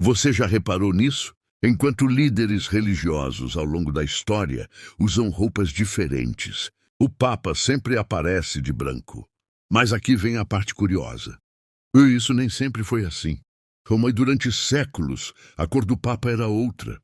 Você já reparou nisso? Enquanto líderes religiosos ao longo da história usam roupas diferentes, o Papa sempre aparece de branco. Mas aqui vem a parte curiosa. E isso nem sempre foi assim. Como durante séculos, a cor do Papa era outra,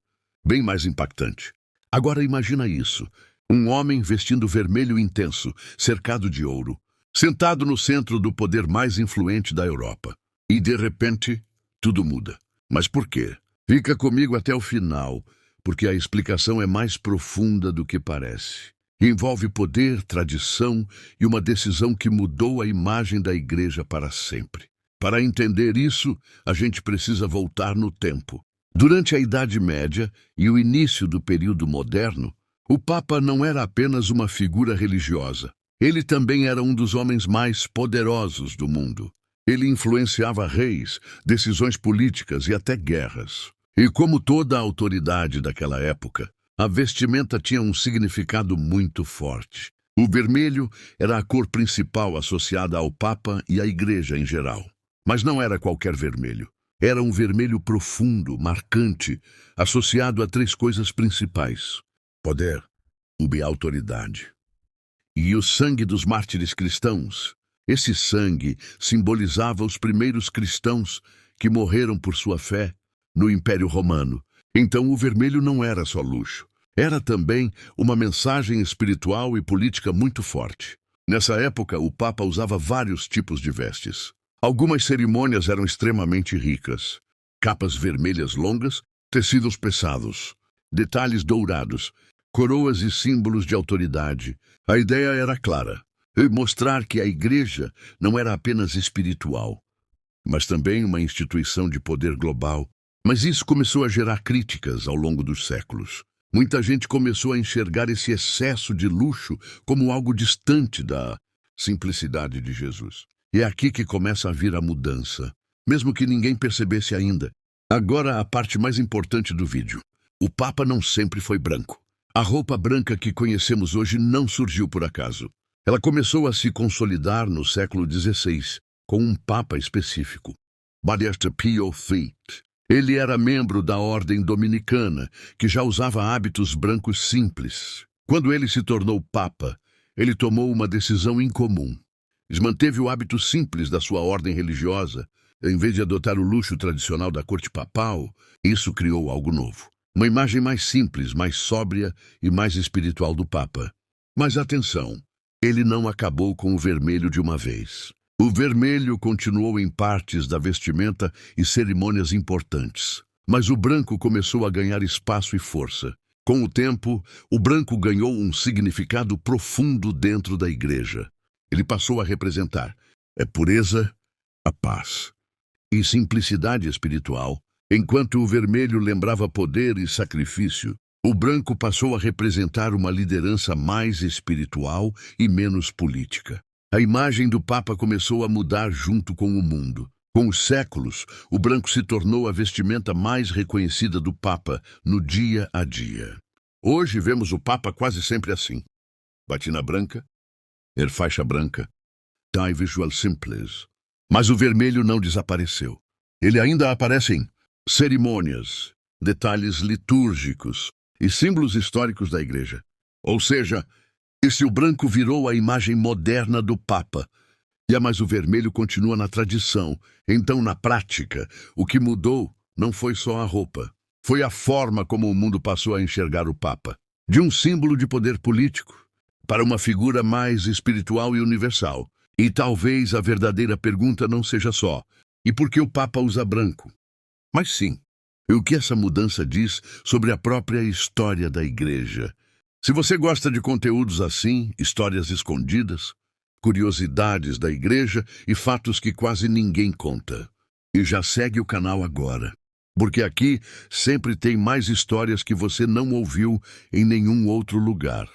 bem mais impactante. Agora imagina isso. Um homem vestindo vermelho intenso, cercado de ouro, sentado no centro do poder mais influente da Europa. E, de repente, tudo muda. Mas por quê? Fica comigo até o final, porque a explicação é mais profunda do que parece. Envolve poder, tradição e uma decisão que mudou a imagem da Igreja para sempre. Para entender isso, a gente precisa voltar no tempo. Durante a Idade Média e o início do período moderno, o Papa não era apenas uma figura religiosa. Ele também era um dos homens mais poderosos do mundo. Ele influenciava reis, decisões políticas e até guerras. E como toda a autoridade daquela época, a vestimenta tinha um significado muito forte. O vermelho era a cor principal associada ao Papa e à Igreja em geral. Mas não era qualquer vermelho. Era um vermelho profundo, marcante, associado a três coisas principais: poder e autoridade. E o sangue dos mártires cristãos. Esse sangue simbolizava os primeiros cristãos que morreram por sua fé no Império Romano. Então o vermelho não era só luxo. Era também uma mensagem espiritual e política muito forte. Nessa época, o Papa usava vários tipos de vestes. Algumas cerimônias eram extremamente ricas. Capas vermelhas longas, tecidos pesados, detalhes dourados, coroas e símbolos de autoridade. A ideia era clara: mostrar que a Igreja não era apenas espiritual, mas também uma instituição de poder global. Mas isso começou a gerar críticas ao longo dos séculos. Muita gente começou a enxergar esse excesso de luxo como algo distante da simplicidade de Jesus. E é aqui que começa a vir a mudança, mesmo que ninguém percebesse ainda. Agora a parte mais importante do vídeo. O Papa não sempre foi branco. A roupa branca que conhecemos hoje não surgiu por acaso. Ela começou a se consolidar no século XVI, com um Papa específico, Battista Pio V. Ele era membro da Ordem Dominicana, que já usava hábitos brancos simples. Quando ele se tornou Papa, ele tomou uma decisão incomum. Manteve o hábito simples da sua ordem religiosa, em vez de adotar o luxo tradicional da corte papal. Isso criou algo novo. Uma imagem mais simples, mais sóbria e mais espiritual do Papa. Mas atenção, ele não acabou com o vermelho de uma vez. O vermelho continuou em partes da vestimenta e cerimônias importantes. Mas o branco começou a ganhar espaço e força. Com o tempo, o branco ganhou um significado profundo dentro da Igreja. Ele passou a representar a pureza, a paz e simplicidade espiritual. Enquanto o vermelho lembrava poder e sacrifício, o branco passou a representar uma liderança mais espiritual e menos política. A imagem do Papa começou a mudar junto com o mundo. Com os séculos, o branco se tornou a vestimenta mais reconhecida do Papa no dia a dia. Hoje vemos o Papa quase sempre assim: batina branca, faixa branca, tie visual simples. Mas o vermelho não desapareceu. Ele ainda aparece em cerimônias, detalhes litúrgicos e símbolos históricos da Igreja. Ou seja, o branco virou a imagem moderna do Papa, mas o vermelho continua na tradição. Então, na prática, o que mudou não foi só a roupa. Foi a forma como o mundo passou a enxergar o Papa. De um símbolo de poder político para uma figura mais espiritual e universal. E talvez a verdadeira pergunta não seja só: e por que o Papa usa branco? Mas sim, o que essa mudança diz sobre a própria história da Igreja. Se você gosta de conteúdos assim, histórias escondidas, curiosidades da Igreja e fatos que quase ninguém conta, e já segue o canal agora, porque aqui sempre tem mais histórias que você não ouviu em nenhum outro lugar.